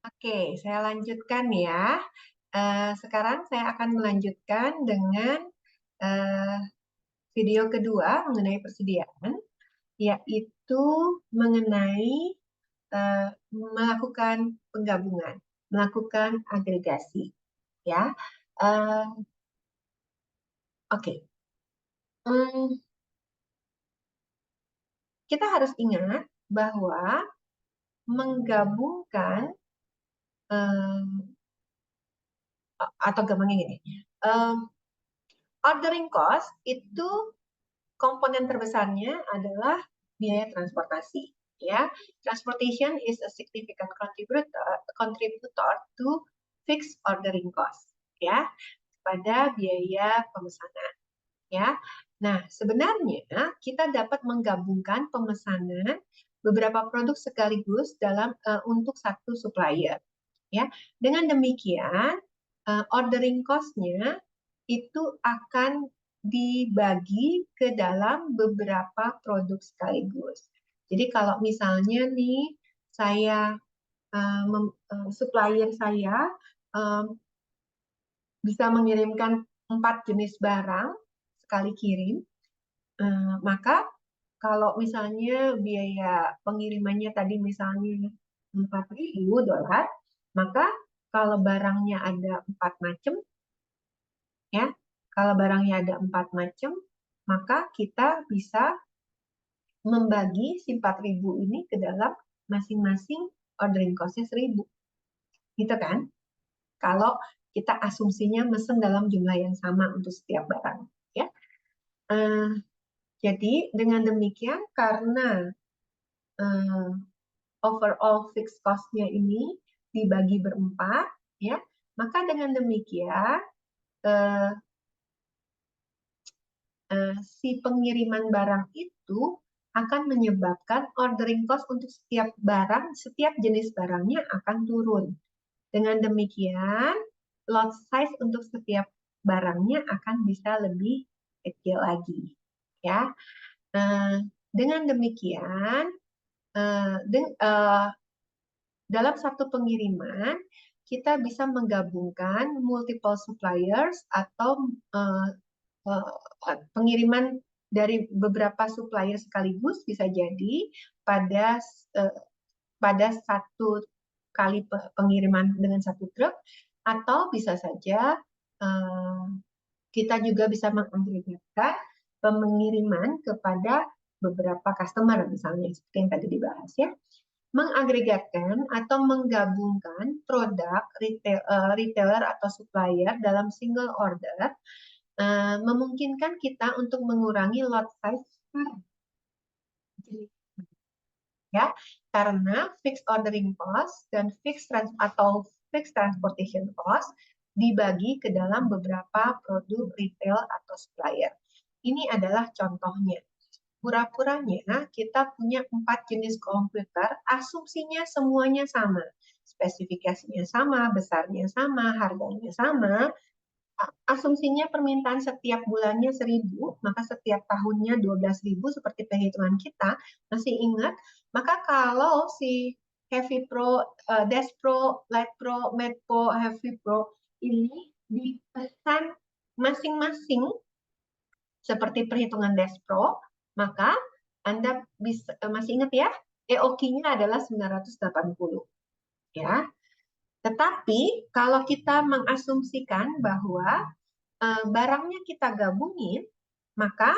Oke, saya lanjutkan ya. Sekarang saya akan melanjutkan dengan eh, video kedua mengenai persediaan, yaitu mengenai melakukan penggabungan, melakukan agregasi. Ya, Eh, oke. Hmm, kita harus ingat bahwa menggabungkan atau gampangnya gini, eh, ordering cost itu komponen terbesarnya adalah biaya transportasi. Ya, transportation is a significant contributor to fixed ordering cost. Ya, pada biaya pemesanan. Ya, nah sebenarnya kita dapat menggabungkan pemesanan beberapa produk sekaligus untuk satu supplier. Ya, dengan demikian ordering cost-nya itu akan dibagi ke dalam beberapa produk sekaligus. Jadi kalau misalnya nih saya supplier saya bisa mengirimkan 4 jenis barang sekali kirim, maka kalau misalnya biaya pengirimannya tadi misalnya $4.000, maka kalau barangnya ada 4 macam, ya, kalau barangnya ada 4 macam, maka kita bisa membagi si 4.000 ini ke dalam masing-masing ordering cost-nya 1.000. Gitu kan? Kalau kita asumsinya mesen dalam jumlah yang sama untuk setiap barang. Ya. Uh, jadi dengan demikian karena uh, overall fixed cost-nya ini dibagi berempat, ya, maka dengan demikian uh, si pengiriman barang itu akan menyebabkan ordering cost untuk setiap barang, setiap jenis barangnya akan turun. Dengan demikian, lot size untuk setiap barangnya akan bisa lebih kecil lagi. Ya, dengan demikian, dalam satu pengiriman kita bisa menggabungkan multiple suppliers atau pengiriman dari beberapa supplier sekaligus bisa jadi pada pada satu kali pengiriman dengan satu truk, atau bisa saja kita juga bisa mengagregatkan pengiriman kepada beberapa customer misalnya seperti yang tadi dibahas ya, mengagregatkan atau menggabungkan produk retailer atau supplier dalam single order memungkinkan kita untuk mengurangi lot size ya, karena fixed ordering cost dan fixed transportation cost dibagi ke dalam beberapa produk retail atau supplier. Ini adalah contohnya. Pura-puranya kita punya 4 jenis komputer, asumsinya semuanya sama, spesifikasinya sama, besarnya sama, harganya sama, asumsinya permintaan setiap bulannya 1.000, maka setiap tahunnya 12.000 seperti perhitungan kita, masih ingat? Maka kalau si Heavy Pro, Desk Pro, Light Pro, Mad Pro, Heavy Pro ini dipesan masing-masing seperti perhitungan Desk Pro, maka Anda bisa masih ingat ya, EOQ-nya adalah 980. Ya. Tetapi kalau kita mengasumsikan bahwa barangnya kita gabungin, maka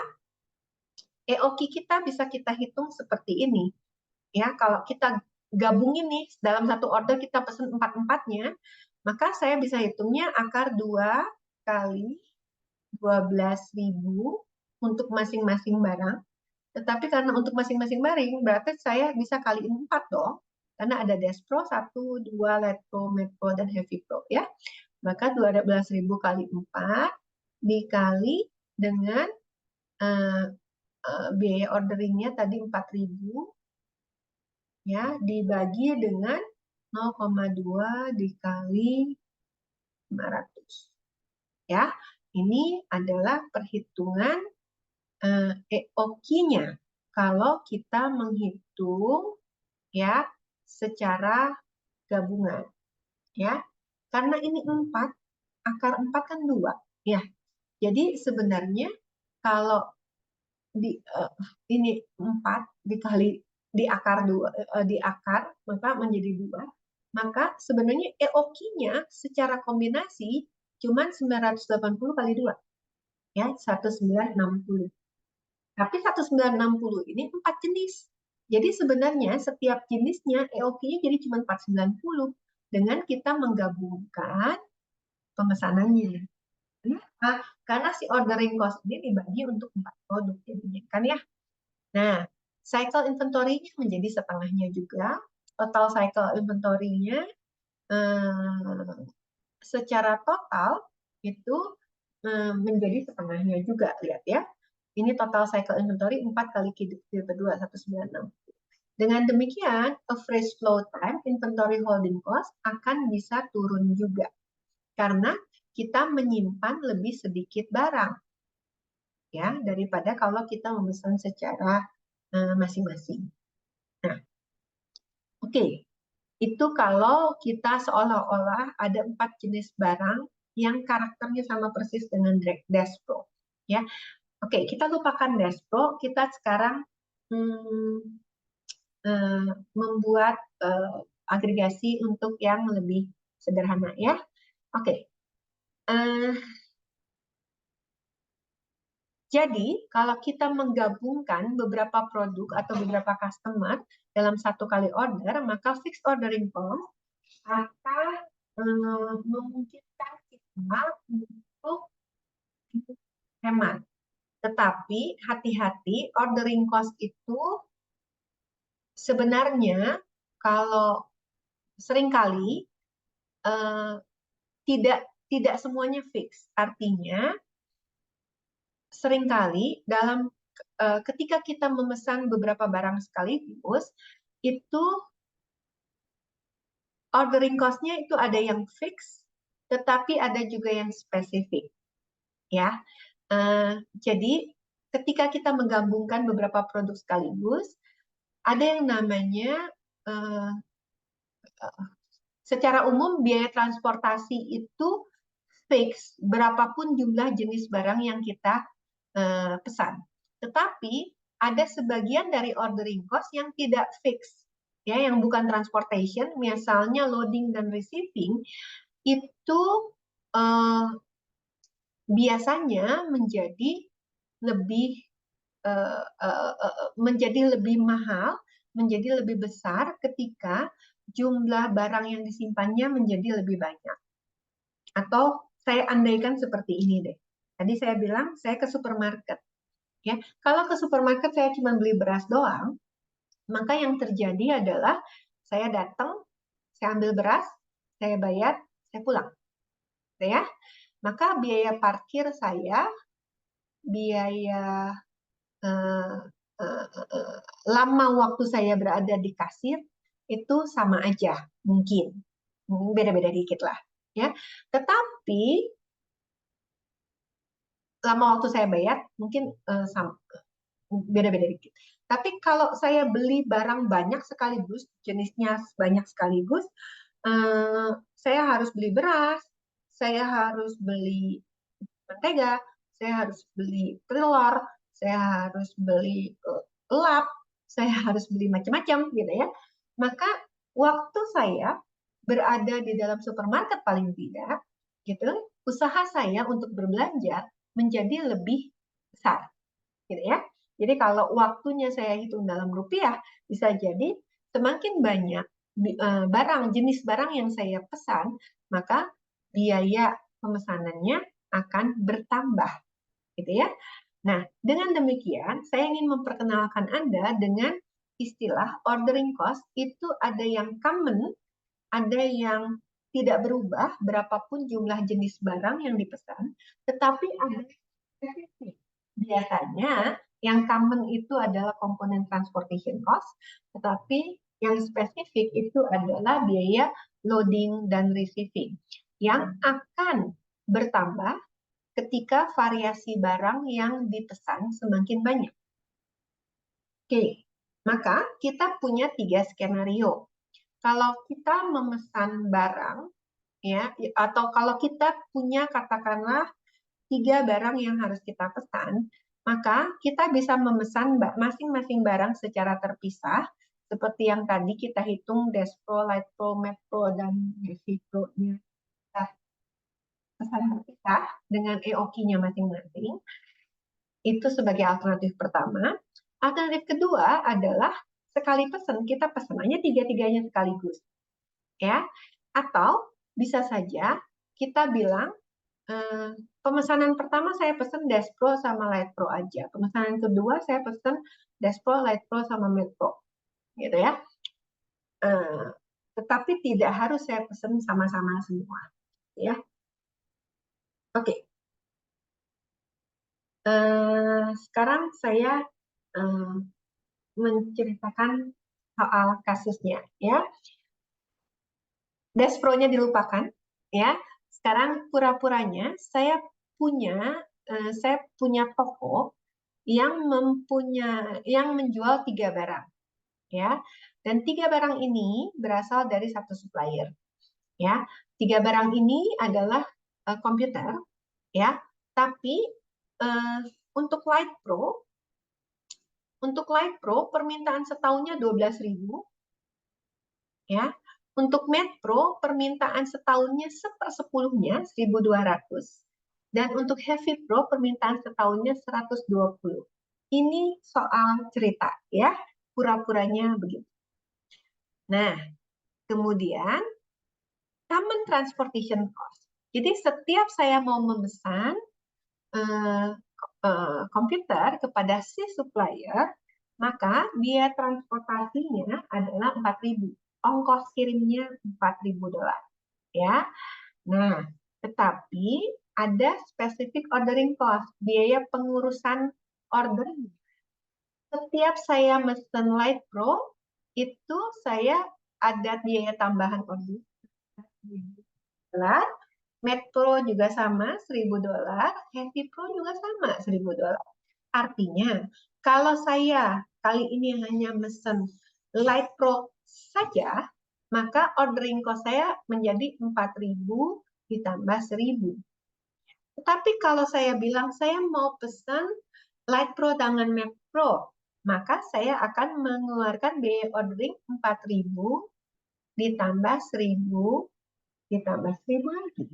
EOQ kita bisa kita hitung seperti ini. Ya, kalau kita gabungin nih dalam satu order kita pesan 4-4-nya, maka saya bisa hitungnya akar 2 kali 12.000 untuk masing-masing barang. Tetapi karena untuk masing-masing barang, berarti saya bisa kaliin 4 dong. Karena ada Desk Pro 1, 2, Light Pro, Mad Pro, dan Heavy Pro. Ya. Maka 12.000 kali 4 dikali dengan biaya orderingnya tadi 4.000, ya, dibagi dengan 0,2 dikali 500. Ya, ini adalah perhitungan EOQ-nya kalau kita menghitung ya secara gabungan. ya. Karena ini 4, akar 4 kan 2, ya. Jadi sebenarnya kalau ini 4 dikali di akar 2, di akar maka menjadi 2, maka sebenarnya EOQ-nya secara kombinasi cuma 980 kali 2, ya, 1960. Tapi 1960 ini 4 jenis. Jadi sebenarnya setiap jenisnya EOQ-nya jadi cuma 490 dengan kita menggabungkan pemesanannya. Kenapa? Karena si ordering cost ini dibagi untuk 4 produk jadinya kan ya. Nah, cycle inventory-nya menjadi setengahnya juga. Total cycle inventory-nya secara total itu menjadi setengahnya juga, lihat ya. Ini total cycle inventory 4 kali Q2 1960. Dengan demikian, average flow time inventory holding cost akan bisa turun juga karena kita menyimpan lebih sedikit barang ya daripada kalau kita memesan secara masing-masing. Nah, oke. Itu kalau kita seolah-olah ada 4 jenis barang yang karakternya sama persis dengan Dashpro. Ya, oke, kita lupakan Dashpro. Kita sekarang membuat agregasi untuk yang lebih sederhana ya. Oke. Jadi, kalau kita menggabungkan beberapa produk atau beberapa customer dalam satu kali order, maka fixed ordering cost akan memungkinkan kita untuk hemat. Tetapi hati-hati, ordering cost itu sebenarnya kalau seringkali tidak semuanya fix. Artinya seringkali dalam ketika kita memesan beberapa barang sekaligus, itu ordering cost-nya itu ada yang fix, tetapi ada juga yang spesifik. Ya, jadi ketika kita menggabungkan beberapa produk sekaligus, ada yang namanya secara umum biaya transportasi itu fix berapapun jumlah jenis barang yang kita pesan. Tetapi ada sebagian dari ordering cost yang tidak fix, ya, yang bukan transportation, misalnya loading dan receiving, itu biasanya menjadi lebih mahal, menjadi lebih besar ketika jumlah barang yang disimpannya menjadi lebih banyak. Atau saya andaikan seperti ini deh. Tadi saya bilang saya ke supermarket. Ya, kalau ke supermarket saya cuma beli beras doang, maka yang terjadi adalah saya datang, saya ambil beras, saya bayar, saya pulang. Ya, maka biaya parkir saya, biaya lama waktu saya berada di kasir itu sama aja, mungkin beda-beda dikit lah, ya. Tetapi lama waktu saya bayar mungkin sama, beda-beda dikit. Tapi kalau saya beli barang banyak sekaligus, jenisnya banyak sekaligus, saya harus beli beras, saya harus beli mentega, saya harus beli telur, saya harus beli lap, saya harus beli macam-macam gitu ya. Maka waktu saya berada di dalam supermarket paling tidak, gitu, usaha saya untuk berbelanja menjadi lebih besar, gitu ya. Jadi kalau waktunya saya hitung dalam rupiah, bisa jadi semakin banyak barang, jenis barang yang saya pesan, maka biaya pemesanannya akan bertambah, gitu ya. Nah, dengan demikian saya ingin memperkenalkan Anda dengan istilah ordering cost. Itu ada yang common, ada yang tidak berubah berapapun jumlah jenis barang yang dipesan, tetapi ada spesifik. Biasanya yang common itu adalah komponen transportation cost, tetapi yang spesifik itu adalah biaya loading dan receiving yang akan bertambah ketika variasi barang yang dipesan semakin banyak. Oke, maka kita punya 3 skenario. Kalau kita memesan barang ya, atau kalau kita punya katakanlah 3 barang yang harus kita pesan, maka kita bisa memesan masing-masing barang secara terpisah, seperti yang tadi kita hitung Dash Pro, Light Pro, Matte Pro, dan Heavy Pro-nya. Kita pesan terpisah dengan EOQ-nya masing-masing. Itu sebagai alternatif pertama. Alternatif kedua adalah sekali pesan, kita pesan aja tiga-tiganya sekaligus. Ya, atau bisa saja kita bilang, pemesanan pertama saya pesan Dash Pro sama Light Pro aja. Pemesanan kedua saya pesan Dash Pro, Light Pro sama Matte Pro, gitu ya. Tetapi tidak harus saya pesan sama-sama semua, ya. Oke. Sekarang saya menceritakan soal kasusnya, ya. Dash Pro-nya dilupakan, ya. Sekarang pura-puranya saya punya toko yang menjual 3 barang, ya. Dan 3 barang ini berasal dari satu supplier, ya. 3 barang ini adalah komputer, ya. Tapi untuk Light Pro permintaan setahunnya 12.000, ya. Untuk Matte Pro permintaan setahunnya 1/10-nya 1.200. Dan untuk Heavy Pro permintaan setahunnya 120. Ini soal cerita, ya. Pura-puranya begitu. Nah, kemudian common transportation cost. Jadi setiap saya mau memesan komputer kepada si supplier, maka biaya transportasinya adalah 4.000. Ongkos kirimnya $4.000, ya. Nah, tetapi ada specific ordering cost, biaya pengurusan order. Setiap saya mesen Light Pro, itu saya ada biaya tambahan order. Matte Pro juga sama, $1.000. Heavy Pro juga sama, $1.000. Artinya, kalau saya kali ini hanya mesen Light Pro saja, maka ordering cost saya menjadi 4.000 ditambah 1.000. Tetapi kalau saya bilang saya mau pesan Light Pro dengan Matte Pro, maka saya akan mengeluarkan biaya ordering 4.000 ditambah 1.000 ditambah 1.000 lagi.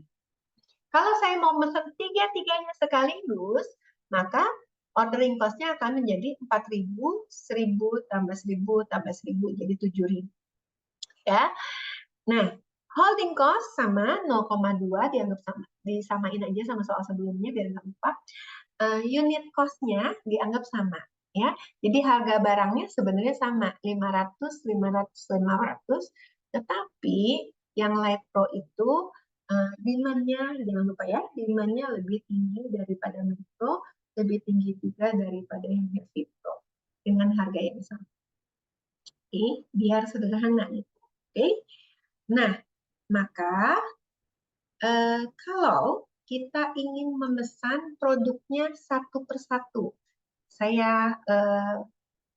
Kalau saya mau pesan tiga-tiganya sekaligus, maka ordering cost-nya akan menjadi 4.000, 1.000 tambah 1.000 tambah 1.000, jadi 7.000. Ya. Nah, holding cost sama 0,2 dianggap sama. Disamain aja sama soal sebelumnya biar nggak lupa. Unit cost-nya dianggap sama. Ya. Jadi harga barangnya sebenarnya sama, 500, 500, 500. Tetapi yang Light Pro itu demand-nya, jangan lupa ya, demand-nya lebih tinggi daripada Matte Pro, lebih tinggi juga daripada yang Heavy Pro dengan harga yang sama. Oke, biar sederhana itu. Oke. Nah, maka kalau kita ingin memesan produknya satu persatu, saya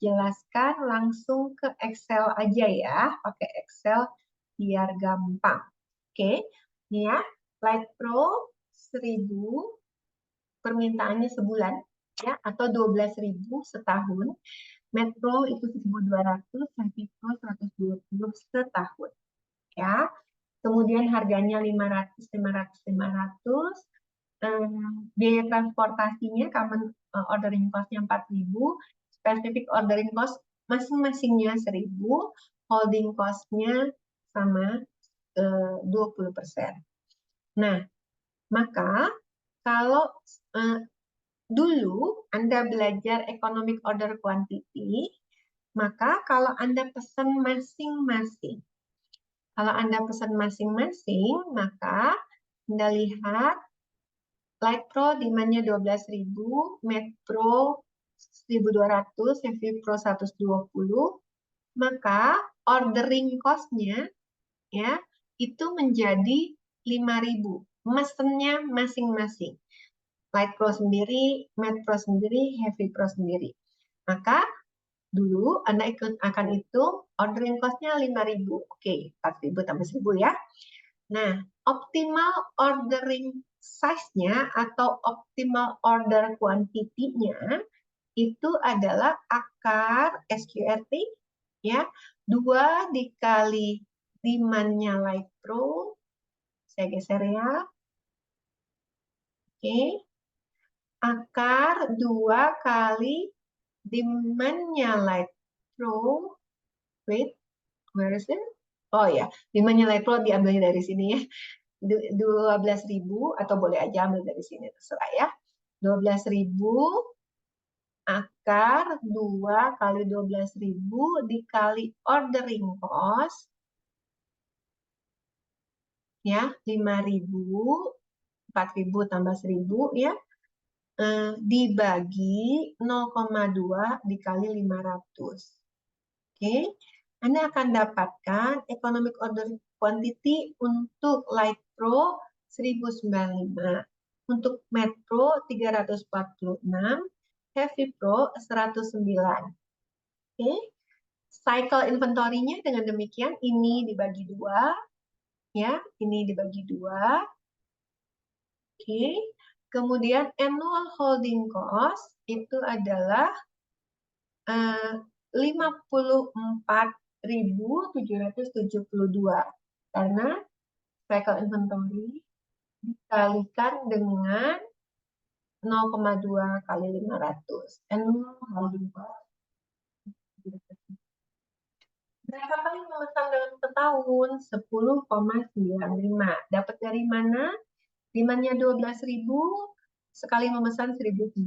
jelaskan langsung ke Excel aja ya, pakai Excel biar gampang. Oke, ini ya, Light Pro 1.000 permintaannya sebulan, ya, atau 12.000 setahun. Matte Pro itu 1.200, Heavy Pro 120 setahun, ya. Kemudian harganya 500, 500, 500. Biaya transportasinya, common ordering cost-nya 4.000, specific ordering cost masing-masingnya 1.000, holding cost-nya sama 20%. Nah, maka kalau dulu Anda belajar economic order quantity, maka kalau Anda pesan masing-masing, maka Anda lihat Light Pro demand-nya 12.000, Matte Pro 1.200, Heavy Pro 120, maka ordering cost-nya ya itu menjadi 5.000. Mesennya masing-masing. Light Pro sendiri, Matte Pro sendiri, Heavy Pro sendiri. Maka dulu Anda akan hitung ordering cost-nya 5.000. Oke, 4.000 tambah 1.000 ya. Nah, optimal ordering size-nya atau optimal order quantity-nya itu adalah akar SQRT ya, 2 dikali demand-nya Light Pro. Saya geser ya. Oke. Akar 2 kali demand-nya Light Pro. Wait, where is it? Oh ya, demand-nya Light Pro diambil dari sini ya. 12.000 atau boleh aja ambil dari sini terserah ya. 12.000 akar 2 kali 12.000 dikali ordering cost ya, 5.000, 4.000 tambah 1.000 ya, dibagi 0,2 dikali 500. Oke, Anda akan dapatkan economic order quantity untuk Light Pro 1095, untuk Metro 346, Heavy Pro 109. Oke, cycle inventory-nya dengan demikian ini dibagi 2 ya, ini dibagi 2. Oke. Kemudian annual holding cost itu adalah 54.772 karena cycle inventory dikalikan dengan 0,2 kali 500. Annual holding cost. Berapa kali memesan dalam setahun? 10,95. Dapat dari mana? Demandnya 12.000, sekali memesan 1.000.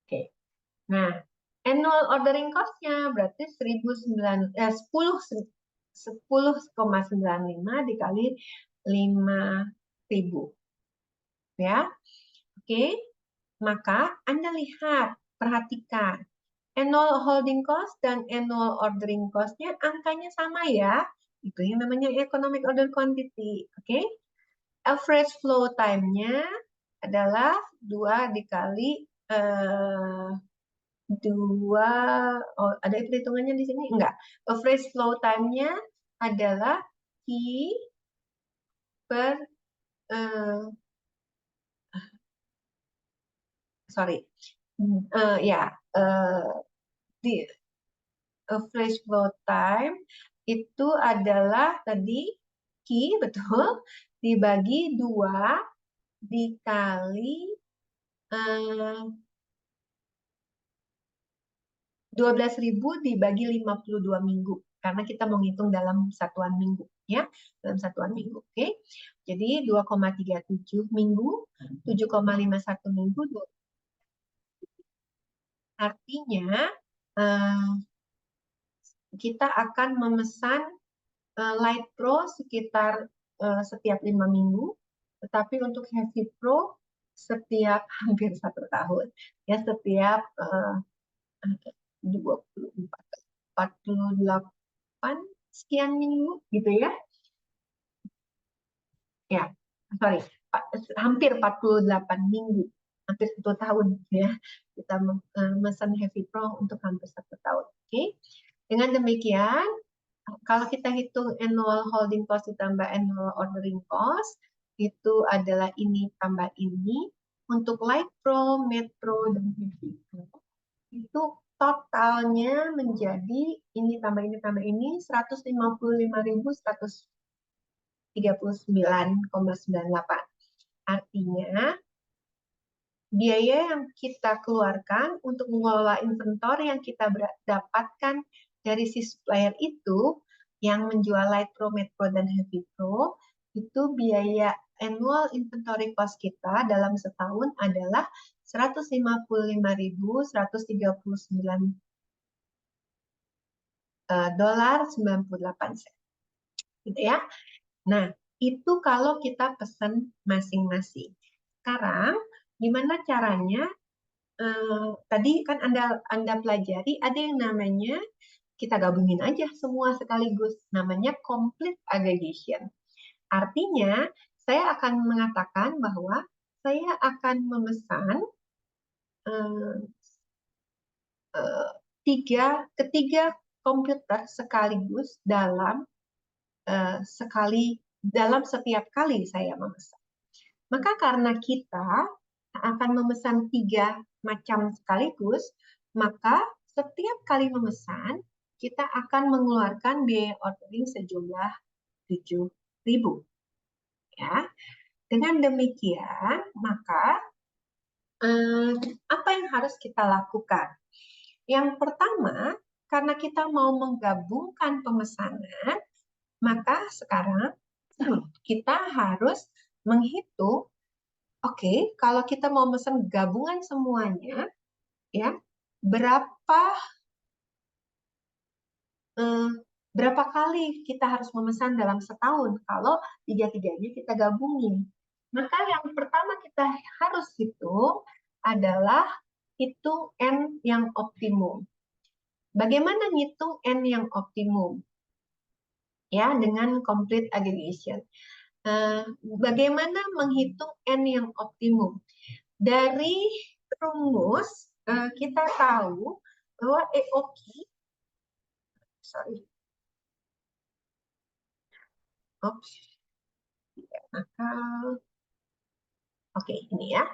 Oke. Nah, annual ordering cost-nya berarti 10,95 dikali 5.000. Ya. Oke. Maka Anda lihat, perhatikan. Annual holding cost dan annual ordering cost-nya angkanya sama ya. Itu yang namanya economic order quantity. Oke. Average flow time-nya adalah 2 dikali 2, oh ada perhitungannya di sini? Enggak. Average flow time-nya adalah Q per, sorry, ya, di average flow time itu adalah tadi Q, betul, dibagi 2 dikali 12.000 dibagi 52 minggu. Karena kita mau ngitung dalam satuan minggu. Ya, dalam satuan minggu. Oke. Jadi 2,37 minggu, 7,51 minggu. Artinya kita akan memesan Light Pro sekitar setiap 5 minggu. Tetapi untuk Heavy Pro setiap hampir 1 tahun. Ya, setiap 24, 48 sekian minggu gitu ya. Ya, sorry, hampir 48 minggu, hampir 1 tahun ya. Kita memesan Heavy Pro untuk hampir 1 tahun. Oke. Dengan demikian, kalau kita hitung annual holding cost ditambah annual ordering cost, itu adalah ini tambah ini. Untuk Light Pro, Metro, dan Heavy Pro, itu totalnya menjadi ini tambah ini tambah ini 155.139,98. Artinya biaya yang kita keluarkan untuk mengelola inventory yang kita dapatkan dari si supplier itu yang menjual Light Pro, Metro, dan Heavy Pro, itu biaya annual inventory cost kita dalam setahun adalah 155.139 dolar 98 sen. Gitu ya. Nah, itu kalau kita pesan masing-masing. Sekarang, gimana caranya? Tadi kan Anda pelajari ada yang namanya, kita gabungin aja semua sekaligus, namanya complete aggregation. Artinya, saya akan mengatakan bahwa saya akan memesan ketiga komputer sekaligus dalam setiap kali saya memesan. Maka karena kita akan memesan 3 macam sekaligus, maka setiap kali memesan kita akan mengeluarkan biaya ordering sejumlah 7.000. Ya. Dengan demikian, maka apa yang harus kita lakukan? Yang pertama, karena kita mau menggabungkan pemesanan, maka sekarang kita harus menghitung, oke, kalau kita mau pesan gabungan semuanya, ya, berapa kali kita harus memesan dalam setahun kalau tiga-tiganya kita gabungin. Maka yang pertama kita harus hitung adalah hitung N yang optimum. Bagaimana ngitung N yang optimum? Ya, dengan complete aggregation. Bagaimana menghitung N yang optimum? Dari rumus kita tahu bahwa EOQ, ini ya.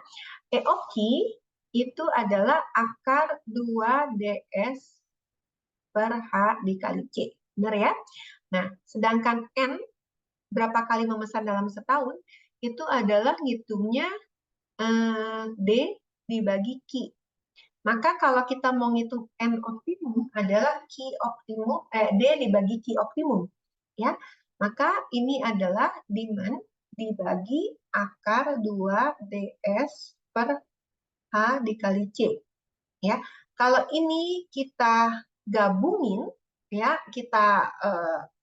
EOQ itu adalah akar 2 DS per H dikali C. Benar ya? Nah, sedangkan N, berapa kali memesan dalam setahun, itu adalah ngitungnya D dibagi Q. Maka kalau kita mau ngitung N optimum adalah D dibagi Q optimum. Ya. Maka ini adalah demand dibagi akar 2 DS per H dikali C. Ya. Kalau ini kita gabungin, ya, kita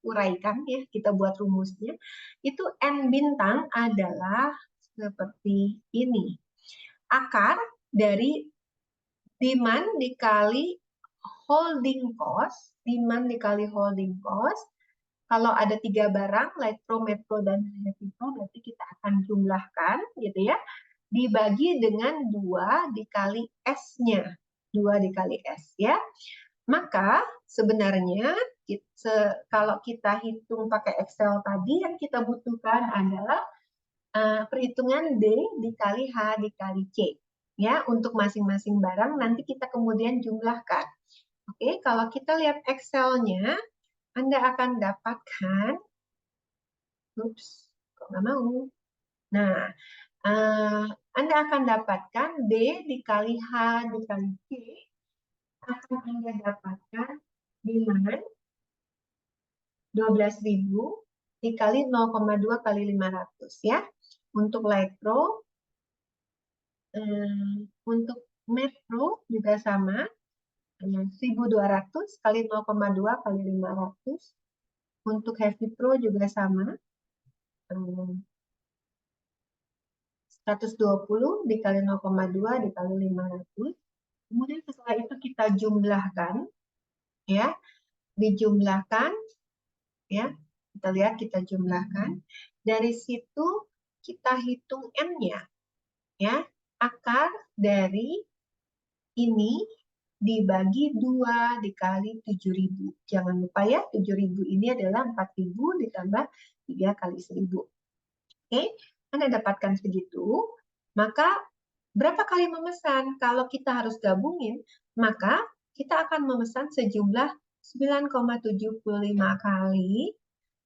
uraikan, ya, kita buat rumusnya, itu N bintang adalah seperti ini. Akar dari demand dikali holding cost, kalau ada 3 barang, Light Pro, Metro, dan Heavy Pro, berarti kita akan jumlahkan, gitu ya, dibagi dengan 2 dikali S-nya. 2 dikali S, ya. Maka sebenarnya kalau kita hitung pakai Excel tadi, yang kita butuhkan adalah perhitungan D dikali H dikali C. Ya, untuk masing-masing barang nanti kita kemudian jumlahkan. Oke, kalau kita lihat Excel-nya, Anda akan dapatkan, kok nggak mau? Nah, Anda akan dapatkan D dikali H dikali C, akan Anda dapatkan demand 12.000 dikali 0,2 kali 500, ya. Untuk Light Pro, untuk Metro juga sama, 1.200 kali 0,2 kali 500. Untuk Heavy Pro juga sama, 120 dikali 0,2 dikali 500. Kemudian setelah itu kita jumlahkan, ya, dijumlahkan, ya, kita lihat kita jumlahkan. Dari situ kita hitung N-nya, ya, akar dari ini dibagi 2 dikali 7.000. Jangan lupa ya, 7.000 ini adalah 4.000 ditambah 3 kali 1.000. Oke, Anda dapatkan segitu. Maka berapa kali memesan? Kalau kita harus gabungin, maka kita akan memesan sejumlah 9,75 kali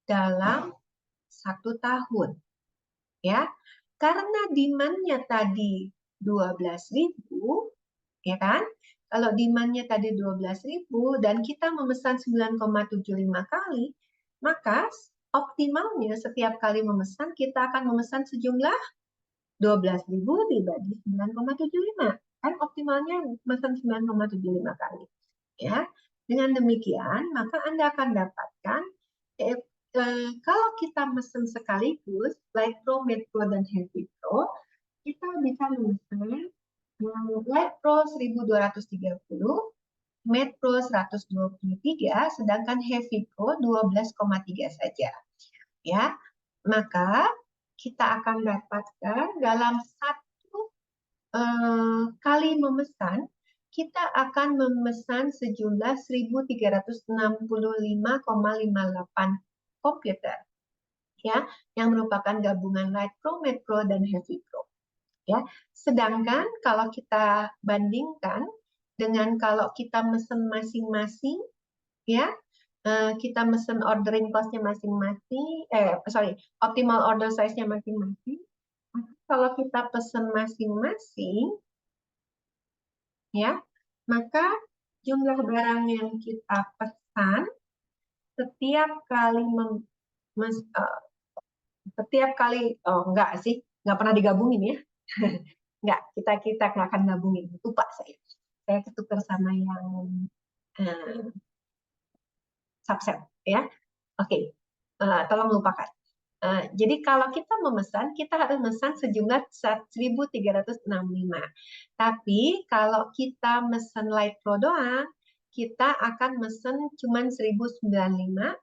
dalam 1 tahun. Ya, karena demand-nya tadi 12.000, ya kan? Kalau demand-nya tadi 12.000 dan kita memesan 9,75 kali, maka optimalnya setiap kali memesan kita akan memesan sejumlah 12.000 dibagi 9,75. Kan optimalnya memesan 9,75 kali. Ya. Dengan demikian, maka Anda akan dapatkan kalau kita memesan sekaligus Light Pro, Metro, dan Heavy Pro, kita bisa memesan Light Pro 1.230, Metro 123, sedangkan Heavy Pro 12,3 saja. Ya, maka kita akan dapatkan dalam 1 kali memesan, kita akan memesan sejumlah 1.365,58 komputer, ya, yang merupakan gabungan Light Pro, Med Pro, dan Heavy Pro. Ya, sedangkan kalau kita bandingkan dengan kalau kita mesen masing-masing, ya, kita mesen ordering cost-nya masing-masing, optimal order size-nya masing-masing. Kalau kita pesen masing-masing, ya, maka jumlah barang yang kita pesan setiap kali enggak sih, nggak pernah digabungin ya. Enggak, kita nggak akan gabungin. Lupa saya. Saya ketukar sama yang subset ya. Oke. Tolong lupakan. Jadi kalau kita memesan, kita harus memesan sejumlah 1.365. Tapi kalau kita mesen Light Pro doang, kita akan mesen cuma 1.095.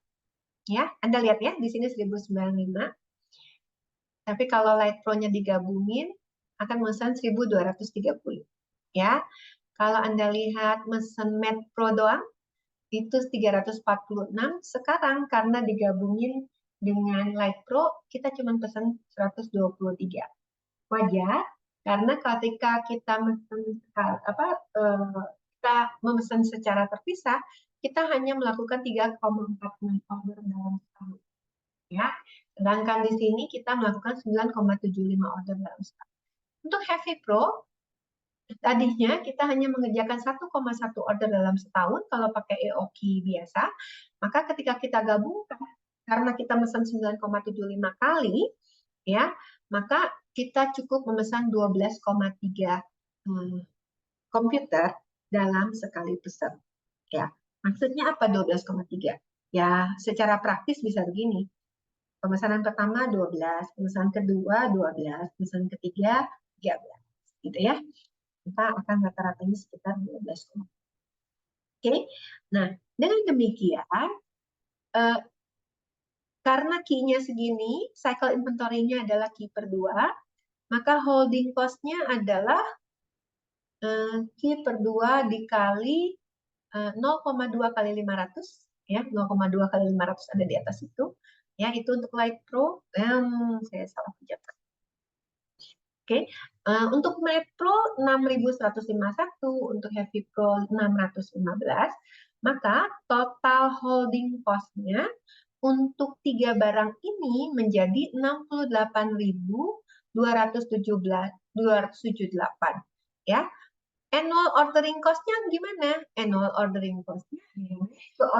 Ya, Anda lihat ya, di sini 1.095. Tapi kalau Light Pro-nya digabungin, akan mesen 1.230. Ya, kalau Anda lihat mesen Med Pro doang, itu 346. Sekarang karena digabungin dengan Light Pro, kita cuma pesan 123. Wajar, karena ketika kita memesan secara terpisah, kita hanya melakukan 3,46 order dalam setahun. Ya, sedangkan di sini kita melakukan 9,75 order dalam setahun. Untuk Heavy Pro, tadinya kita hanya mengerjakan 1,1 order dalam setahun kalau pakai EOQ biasa, maka ketika kita gabungkan, karena kita memesan 9,75 kali, ya, maka kita cukup memesan 12,3 komputer dalam sekali pesan. Ya, maksudnya apa 12,3? Ya, secara praktis bisa begini. Pemesanan pertama 12, pemesanan kedua 12, pemesanan ketiga 13, gitu ya. Kita akan rata-ratanya sekitar 12. Oke, nah dengan demikian, karena key-nya segini, cycle inventory-nya adalah key per 2, maka holding cost-nya adalah key per 2 dikali 0,2 kali 500, ya, 0,2 kali 500 ada di atas itu. Ya, itu untuk Light Pro, saya salah ucapkan. Oke, untuk Med Pro 6.151, untuk Heavy Pro 615, maka total holding cost-nya untuk 3 barang ini menjadi 68.278. Ya, annual ordering cost-nya gimana? Annual ordering cost-nya,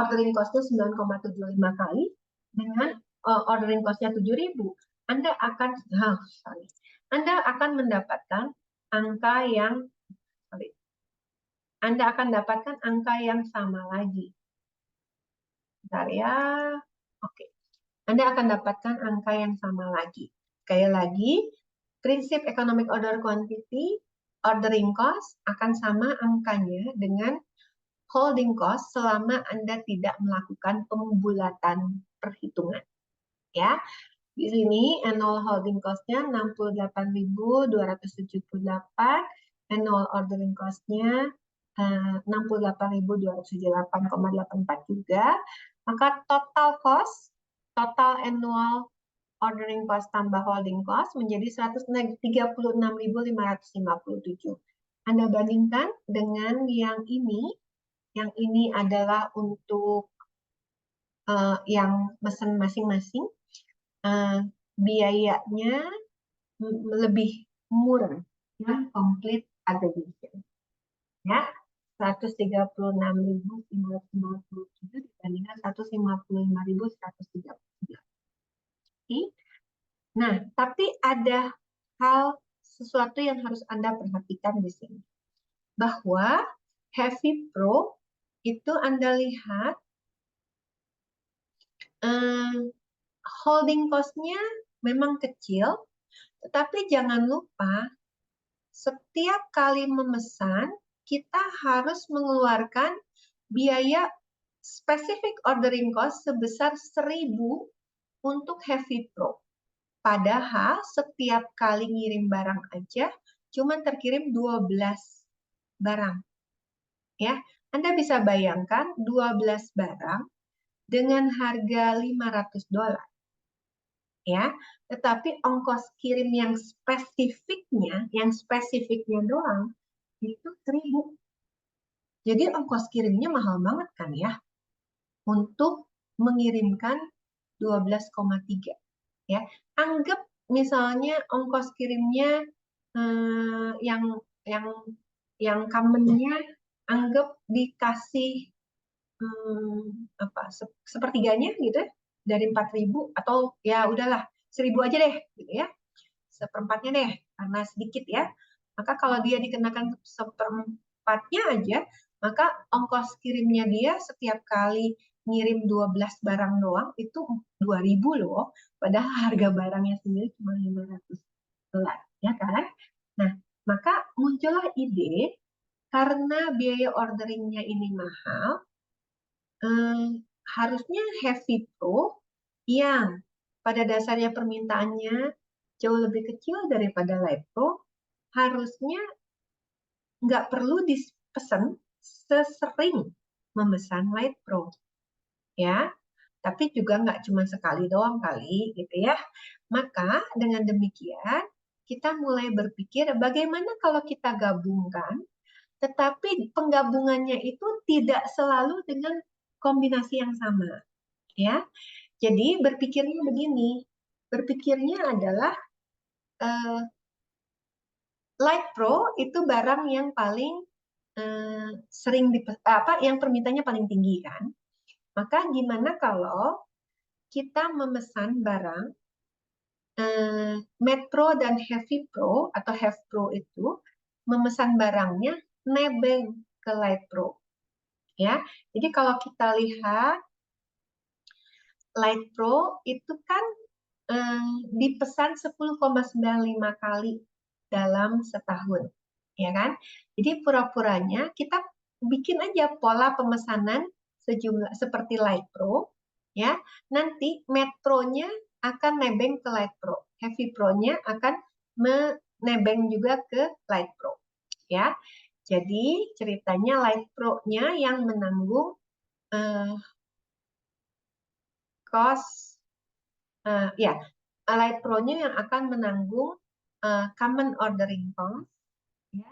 ordering cost-nya 9,75 kali dengan ordering cost-nya 7.000. Anda akan mendapatkan angka yang sama lagi. Bentar ya. Oke. Anda akan dapatkan angka yang sama lagi. Sekali lagi, prinsip economic order quantity, ordering cost akan sama angkanya dengan holding cost selama Anda tidak melakukan pembulatan perhitungan. Ya. Di sini annual holding cost-nya 68.278, annual ordering cost-nya 68.278,84 juga. Maka total cost, total annual ordering cost tambah holding cost menjadi 136.557. Anda bandingkan dengan yang ini adalah untuk yang mesen masing-masing. Biayanya lebih murah yang complete aggregation. Ya, 136.557 dibandingkan 155.139. Nah, tapi ada sesuatu yang harus Anda perhatikan di sini. Bahwa Heavy Pro itu Anda lihat holding cost-nya memang kecil, tetapi jangan lupa setiap kali memesan kita harus mengeluarkan biaya specific ordering cost sebesar 1.000 untuk Heavy Pro. Padahal setiap kali ngirim barang aja cuma terkirim 12 barang. Ya, Anda bisa bayangkan 12 barang dengan harga $500, ya. Tetapi ongkos kirim yang spesifiknya doang itu 1.000. Jadi ongkos kirimnya mahal banget kan ya untuk mengirimkan 12,3, ya. Anggap misalnya ongkos kirimnya yang yang yang commonnya anggap dikasih apa sepertiganya gitu ya, dari 4.000, atau ya udahlah 1.000 aja deh gitu ya, seperempatnya deh karena sedikit ya. Maka kalau dia dikenakan seperempatnya aja, maka ongkos kirimnya dia setiap kali ngirim 12 barang doang itu 2.000 loh, padahal harga barangnya sendiri cuma $500, ya kan? Nah, maka muncullah ide, karena biaya orderingnya ini mahal, harusnya Heavy Pro yang pada dasarnya permintaannya jauh lebih kecil daripada Light Pro harusnya nggak perlu dipesan sesering memesan Light Pro, ya. Tapi juga nggak cuma sekali doang kali, gitu ya. Maka dengan demikian kita mulai berpikir bagaimana kalau kita gabungkan, tetapi penggabungannya itu tidak selalu dengan kombinasi yang sama, ya. Jadi berpikirnya begini, berpikirnya adalah Light Pro itu barang yang paling sering yang permintaannya paling tinggi kan. Maka gimana kalau kita memesan barang Metro dan Heavy Pro atau Heavy Pro itu memesan barangnya nebeng ke Light Pro, ya. Jadi kalau kita lihat Light Pro itu kan dipesan 10,95 kali dalam setahun, ya kan? Jadi pura-puranya kita bikin aja pola pemesanan sejumlah seperti Light Pro, ya. Nanti Metronya akan nebeng ke Light Pro, Heavy Pro-nya akan menebeng juga ke Light Pro, ya. Jadi ceritanya Light Pro-nya yang menanggung cost, ya, Light Pro-nya yang akan menanggung common ordering cost, ya,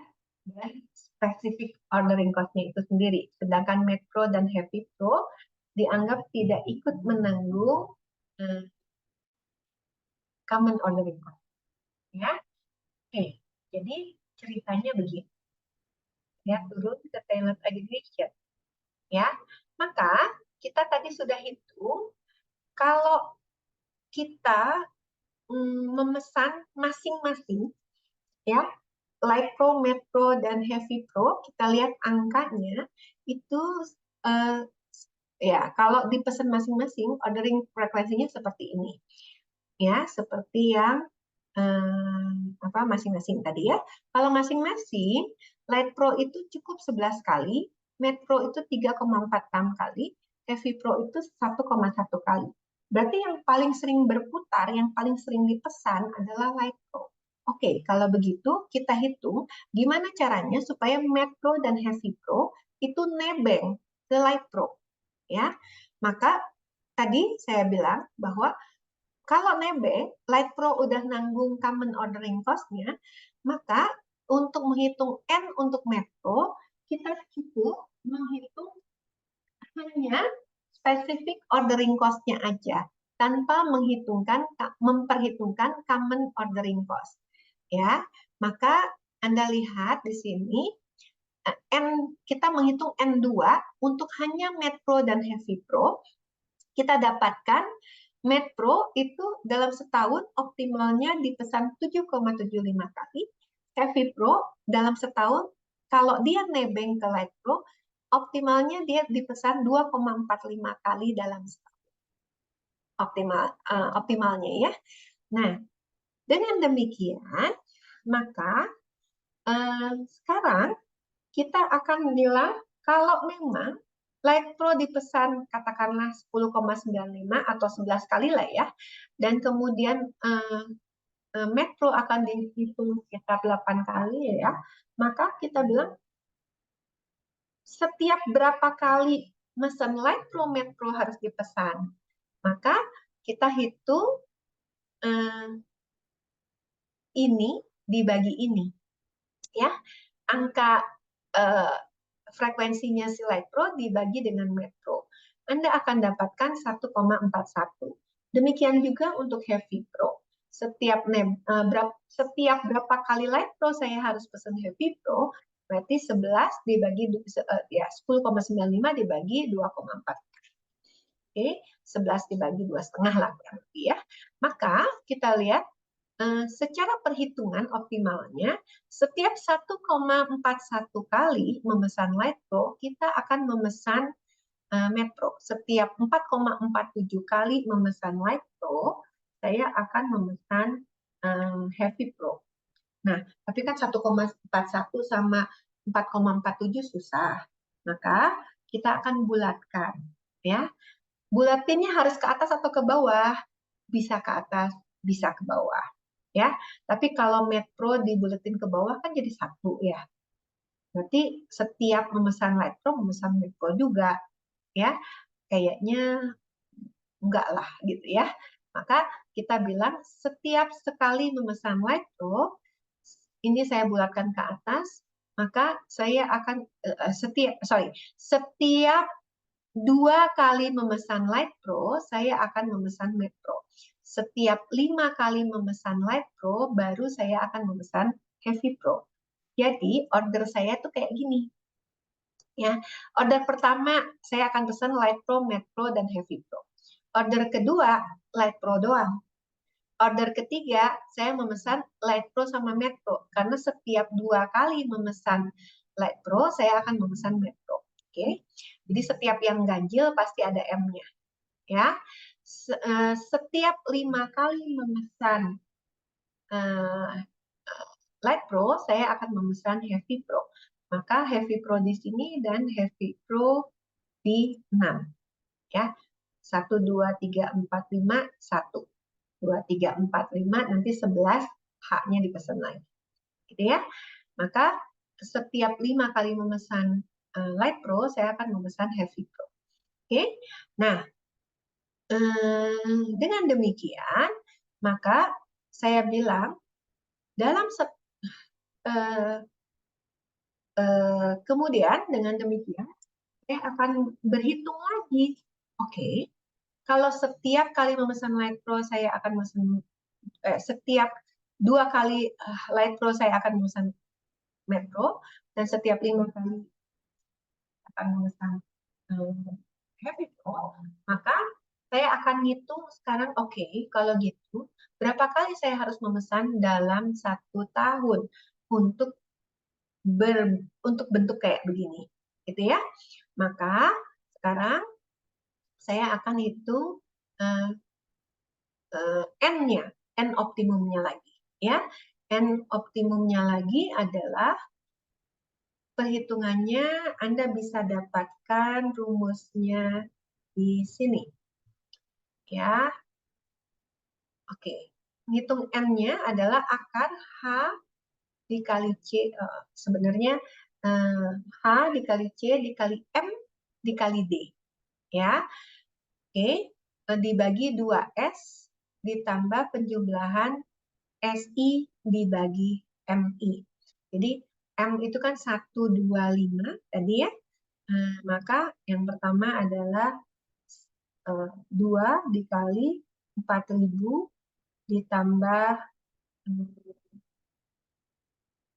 dan specific ordering cost-nya itu sendiri. Sedangkan Metro dan Heavy Pro dianggap tidak ikut menanggung common ordering cost, ya. Oke, jadi ceritanya begini, ya, turun ke tailored aggregation, ya. Maka kita tadi sudah hitung kalau kita memesan masing-masing, ya, Light Pro, Metro, dan Heavy Pro, kita lihat angkanya itu ya kalau dipesan masing-masing ordering frekuensinya seperti ini, ya, seperti yang masing-masing tadi ya. Kalau masing-masing Light Pro itu cukup 11 kali, Metro itu 3,46 kali, Heavy Pro itu 1,1 kali. Berarti yang paling sering berputar, yang paling sering dipesan adalah Light Pro. Oke, kalau begitu kita hitung gimana caranya supaya Metro dan Heavy Pro itu nebeng ke Light Pro, ya. Maka tadi saya bilang bahwa kalau nebeng, Light Pro udah nanggung common ordering cost-nya, maka untuk menghitung N untuk Metro, kita cukup menghitung hanya specific ordering cost-nya aja, tanpa memperhitungkan common ordering cost. Ya, maka Anda lihat di sini, kita menghitung N2 untuk hanya Metro dan Heavy Pro, kita dapatkan Metro itu dalam setahun optimalnya dipesan 7,75 kali. Heavy Pro dalam setahun, kalau dia nebeng ke Light Pro, optimalnya dia dipesan 2,45 kali dalam setahun. Optimalnya ya. Nah, dengan demikian, maka sekarang kita akan bilang kalau memang Light Pro dipesan katakanlah 10,95 atau 11 kali lah ya, dan kemudian Metro akan dihitung sekitar 8 kali ya, maka kita bilang setiap berapa kali mesen Light Pro Metro harus dipesan. Maka kita hitung ini dibagi ini, ya, angka frekuensinya si Light Pro dibagi dengan Metro. Anda akan dapatkan 1,41. Demikian juga untuk Heavy Pro. Setiap berapa kali Light Pro saya harus pesan Heavy Pro, berarti 11 dibagi 10,95 dibagi 2,4. Oke, 11 dibagi 2,5 lah kurang lebih ya. Maka kita lihat secara perhitungan optimalnya, setiap 1,41 kali memesan Light Pro, kita akan memesan Metro. Setiap 4,47 kali memesan Light Pro, saya akan memesan Heavy Pro. Nah, tapi kan 1,41 sama 4,47 susah. Maka kita akan bulatkan, ya. Bulatinnya harus ke atas atau ke bawah? Bisa ke atas, bisa ke bawah. Ya, tapi kalau Metro dibuletin ke bawah kan jadi satu ya. Berarti setiap memesan Light Pro memesan Metro juga, ya. Kayaknya enggak lah gitu ya. Maka kita bilang setiap sekali memesan Light Pro, ini saya bulatkan ke atas, maka saya akan setiap 2 kali memesan Light Pro, saya akan memesan Metro. Setiap 5 kali memesan Light Pro, baru saya akan memesan Heavy Pro. Jadi order saya tuh kayak gini. Ya, order pertama saya akan pesan Light Pro, Metro, dan Heavy Pro. Order kedua Light Pro doang. Order ketiga saya memesan Light Pro sama Metro karena setiap 2 kali memesan Light Pro saya akan memesan Metro. Oke, jadi setiap yang ganjil pasti ada M-nya, ya. Setiap 5 kali memesan Light Pro, saya akan memesan Heavy Pro. Maka Heavy Pro di sini dan Heavy Pro di 6. Ya, 1, 2, 3, 4, 5, 1. 2, 3, 4, 5, nanti 11 H-nya dipesan lagi. Gitu ya. Maka setiap 5 kali memesan Light Pro, saya akan memesan Heavy Pro. Oke, nah dengan demikian, maka saya bilang dalam kemudian dengan demikian saya akan berhitung lagi. Oke, kalau setiap kali memesan Light Pro saya akan memesan setiap 2 kali Light Pro saya akan memesan Metro dan setiap 5 kali akan memesan Heavy Pro, maka saya akan ngitung sekarang, oke, kalau gitu, berapa kali saya harus memesan dalam 1 tahun untuk bentuk kayak begini, gitu ya. Maka sekarang saya akan hitung N-nya, N optimumnya lagi, ya. N optimumnya lagi adalah perhitungannya Anda bisa dapatkan rumusnya di sini. Ya. Oke. Ngitung N-nya adalah akar H dikali C. Sebenarnya H dikali C dikali M dikali D. Ya. Oke. Dibagi 2S ditambah penjumlahan SI dibagi MI. Jadi M itu kan 125 tadi ya. Maka yang pertama adalah 2 dikali 4.000 ditambah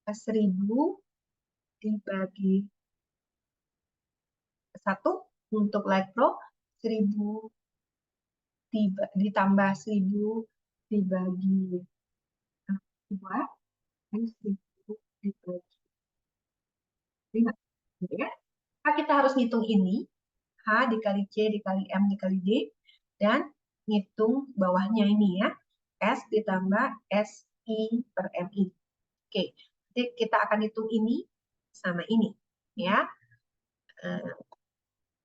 1.000 dibagi 1 untuk Light Pro, 1.000 ditambah 1.000 dibagi 2 dan 1.000 dibagi 5. Gitu ya. Nah, kita harus ngitung ini, H dikali C dikali M dikali D, dan ngitung bawahnya ini ya, S ditambah SI per MI. Oke, jadi kita akan hitung ini sama ini ya.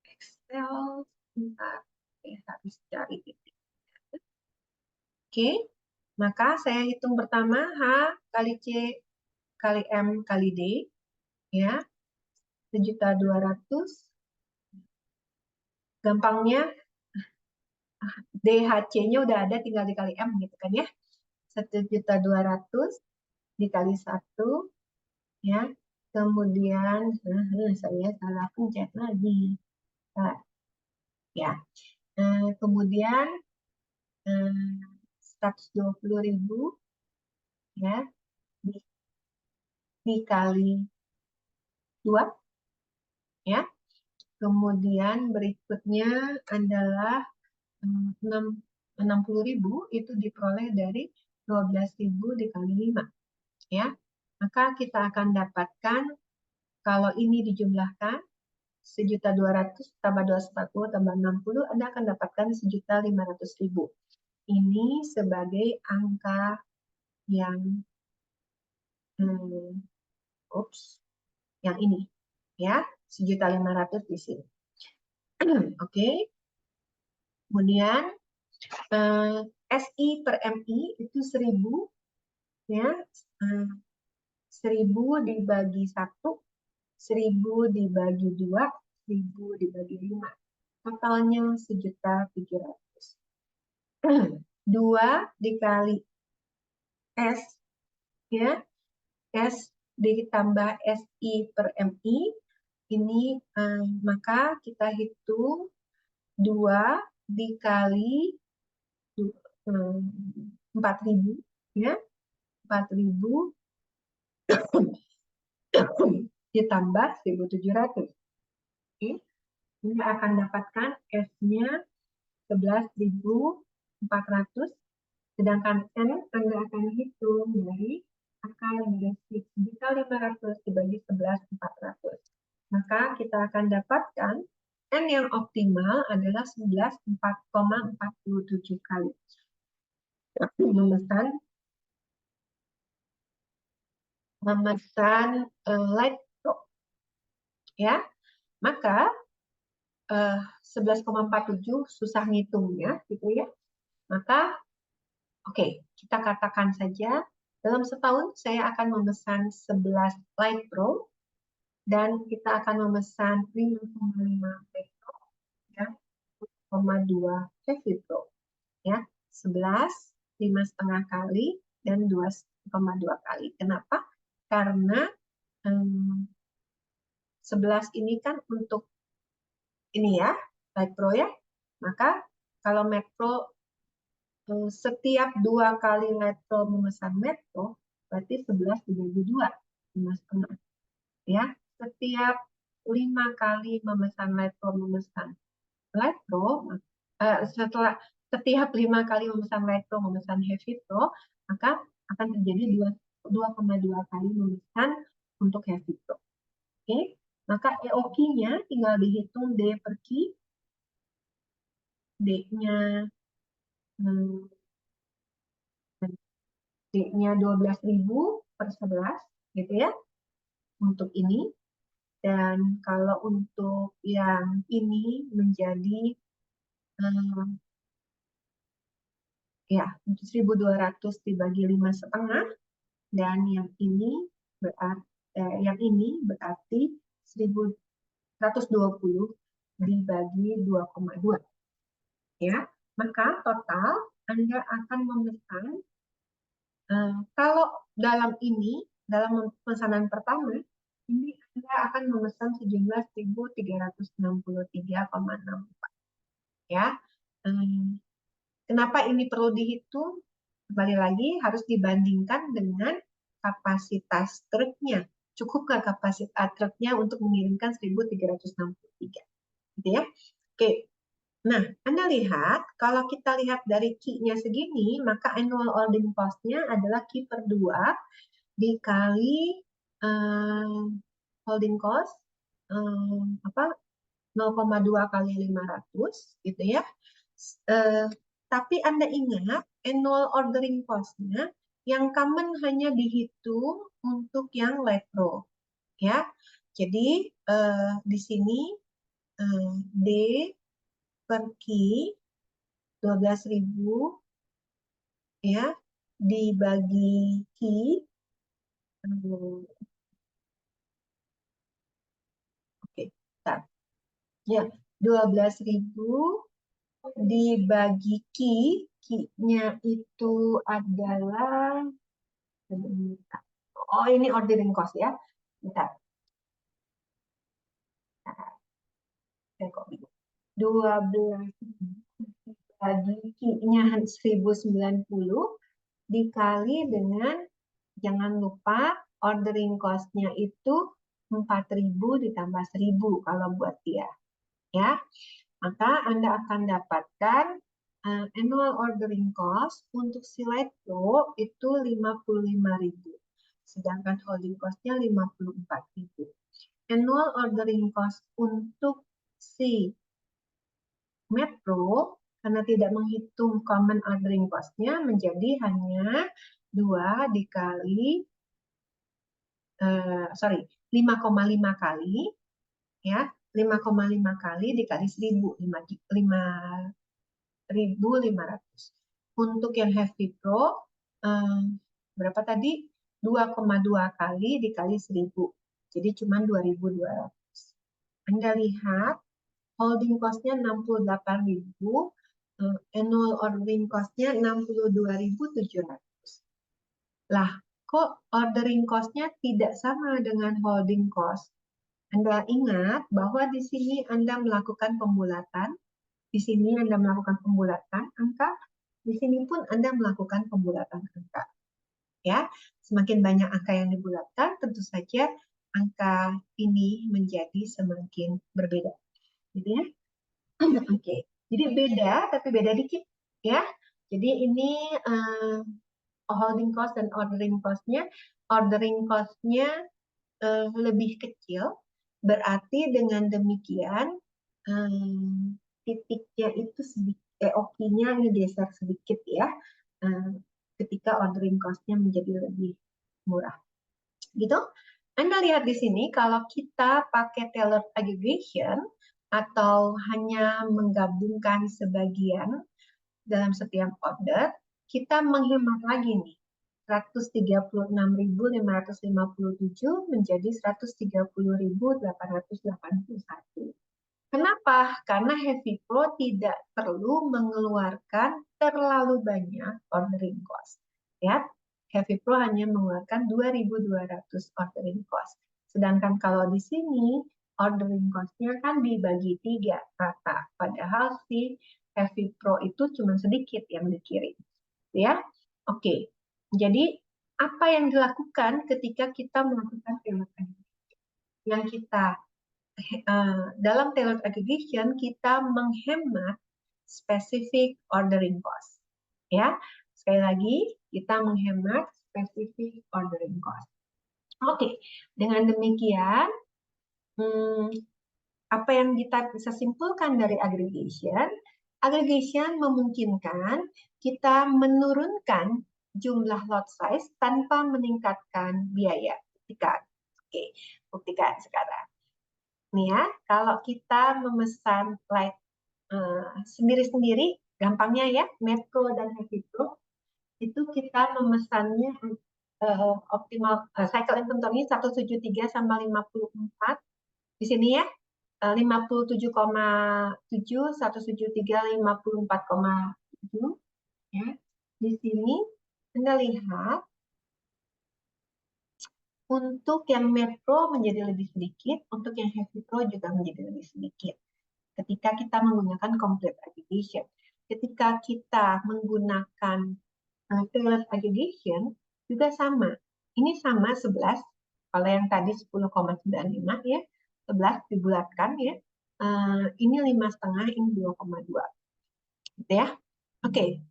Excel, bentar, habis cari titik. Oke, maka saya hitung pertama H kali C kali M kali D, ya. 1.200.000. Gampangnya DHC-nya udah ada, tinggal dikali M gitu kan ya. 1.200.000 dikali 1 ya. Kemudian saya salah pencet lagi. Nah, ya. Kemudian 120.000 ya dikali 2 ya. Kemudian berikutnya adalah 60.000 itu diperoleh dari 12.000 dikali 5 ya. Maka kita akan dapatkan kalau ini dijumlahkan 1.200.000 tambah 240 tambah 60, Anda akan dapatkan 1.500.000. Ini sebagai angka yang yang ini ya, 1.500.000 di sini. Oke. Kemudian SI per MI itu 1.000 ya. 1.000 dibagi 1, 1.000 dibagi 2, 1.000 dibagi 5. Totalnya 1.700.000. 2 dikali S ya. S ditambah SI per MI ini maka kita hitung 2 dikali 4.000 ya. 4.000 ditambah 1.700. Oke. Ini akan dapatkan S-nya 11.400, sedangkan N Anda akan hitung dari akar dari 1.500 dibagi 11.400. Maka kita akan dapatkan N yang optimal adalah 11,47 kali. Memesan light pro ya. Maka 11,47 susah ngitungnya gitu ya. Maka oke, kita katakan saja dalam setahun saya akan memesan 11 light pro dan kita akan memesan 5,5 Metro ya, 0,2 heavy pro ya. 11 5,5 kali dan 2,2 kali. Kenapa? Karena 11 ini kan untuk ini ya, light pro ya. Maka kalau Metro setiap 2 kali Metro memesan Metro berarti 11 dibagi 2, 5,5 ya. Setiap 5 kali memesan Metro memesan Metro, setelah setiap 5 kali memesan Metro memesan Heavy Pro, maka akan terjadi 2,2 kali memesan untuk Heavy Pro. Oke, maka EOQ-nya tinggal dihitung D per Q. D-nya D-nya 12.000 per 11 gitu ya untuk ini. Dan kalau untuk yang ini menjadi ya 1.200 dibagi 5,5 dan yang ini berarti 1.120 dibagi 2,2 ya. Maka total Anda akan memesan kalau dalam pemesanan pertama ini Anda akan memesan sejumlah 1.363,64 ya. Kenapa ini perlu dihitung? Kembali lagi harus dibandingkan dengan kapasitas truknya. Cukup nggak kapasitas truknya untuk mengirimkan 1.363? Gitu ya. Oke. Nah, Anda lihat, kalau kita lihat dari Q-nya segini, maka annual ordering cost-nya adalah Q per 2 dikali holding cost 0,2 kali 500 gitu ya. Tapi Anda ingat annual ordering cost-nya yang common hanya dihitung untuk yang light pro ya. Jadi di sini D per Q 12.000 ya dibagi Q Ya, 12.000 dibagi Q-nya itu adalah, oh ini ordering cost ya. Bentar. Nah, saya kok bingung. 12 bagi Q-nya 1090 dikali dengan, jangan lupa ordering cost-nya itu 4.000 ditambah 1.000 kalau buat dia. Ya, maka Anda akan dapatkan annual ordering cost untuk Silite Pro itu 55.000. Sedangkan holding cost-nya 54.000. Annual ordering cost untuk si Metro karena tidak menghitung common ordering cost-nya menjadi hanya 2 dikali 5,5 kali ya, 5,5 kali dikali 1.000, 5.500. Untuk yang Heavy Pro berapa tadi? 2,2 kali dikali 1.000. Jadi cuma 2.200. Anda lihat holding cost-nya 68.000, annual ordering cost-nya 62.700. Lah, kok ordering cost-nya tidak sama dengan holding cost? Anda ingat bahwa di sini Anda melakukan pembulatan, di sini Anda melakukan pembulatan angka, di sini pun Anda melakukan pembulatan angka. Ya, semakin banyak angka yang dibulatkan, tentu saja angka ini menjadi semakin berbeda. Gitu ya. Oke, jadi beda, tapi beda dikit ya. Jadi ini holding cost dan ordering cost-nya. Ordering cost-nya lebih kecil, berarti dengan demikian titiknya itu sedikit, OQ-nya ini geser sedikit ya, ketika ordering cost-nya menjadi lebih murah. Gitu. Anda lihat di sini kalau kita pakai tailored aggregation atau hanya menggabungkan sebagian dalam setiap order, kita menghemat lagi nih. 136.557 menjadi 130.881. Kenapa? Karena Heavy Pro tidak perlu mengeluarkan terlalu banyak ordering cost. Ya, Heavy Pro hanya mengeluarkan 2.200 ordering cost. Sedangkan kalau di sini ordering cost-nya kan dibagi 3 rata. Padahal si Heavy Pro itu cuma sedikit yang dikirim. Ya, oke. Jadi apa yang dilakukan ketika kita melakukan tailored aggregation? Yang kita dalam tailored aggregation kita menghemat specific ordering cost. Ya, sekali lagi kita menghemat specific ordering cost. Oke, dengan demikian apa yang kita bisa simpulkan dari aggregation? Aggregation memungkinkan kita menurunkan jumlah lot size tanpa meningkatkan biaya. Buktikan. Oke, buktikan sekarang. Nih ya, kalau kita memesan light sendiri-sendiri, gampangnya ya, Metro dan Heavy Pro, itu kita memesannya optimal cycle inventory 173 sama 54 di sini ya. 57,7, 173, 54,7 ya. Di sini Anda lihat untuk yang Metro menjadi lebih sedikit, untuk yang Heavy Pro juga menjadi lebih sedikit. Ketika kita menggunakan complete aggregation. Ketika kita menggunakan tailored aggregation juga sama. Ini sama 11, kalau yang tadi 10,95 ya, 11 dibulatkan ya. Ini 5,5, ini 2,2. Gitu ya. Oke.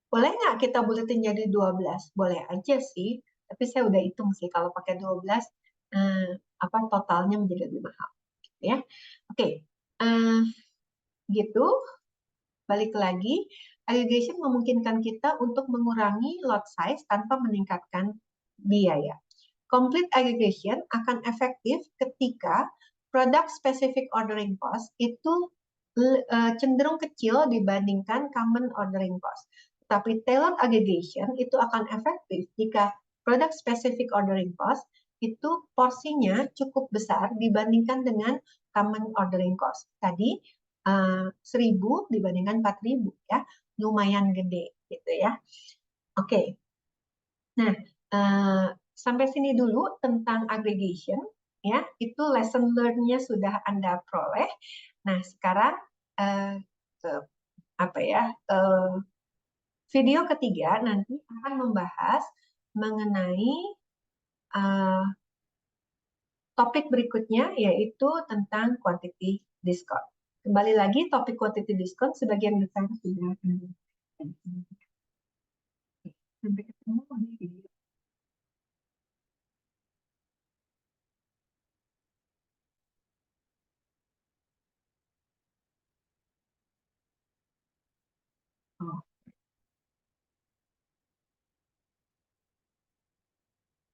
Boleh nggak kita bulatin jadi 12? Boleh aja sih, tapi saya udah hitung sih kalau pakai 12 totalnya menjadi lebih mahal. Ya. Oke. Gitu. Balik lagi, aggregation memungkinkan kita untuk mengurangi lot size tanpa meningkatkan biaya. Complete aggregation akan efektif ketika product specific ordering cost itu cenderung kecil dibandingkan common ordering cost. Tapi tailored aggregation itu akan efektif jika product specific ordering cost itu porsinya cukup besar dibandingkan dengan common ordering cost. Tadi 1.000 dibandingkan 4.000 ya, lumayan gede gitu ya. Oke. Nah, sampai sini dulu tentang aggregation ya. Itu lesson learn-nya sudah Anda peroleh. Nah, sekarang apa ya? Video ketiga nanti akan membahas mengenai topik berikutnya, yaitu tentang quantity discount. Kembali lagi, topik quantity discount sebagian besar sudah. Sampai ketemu di video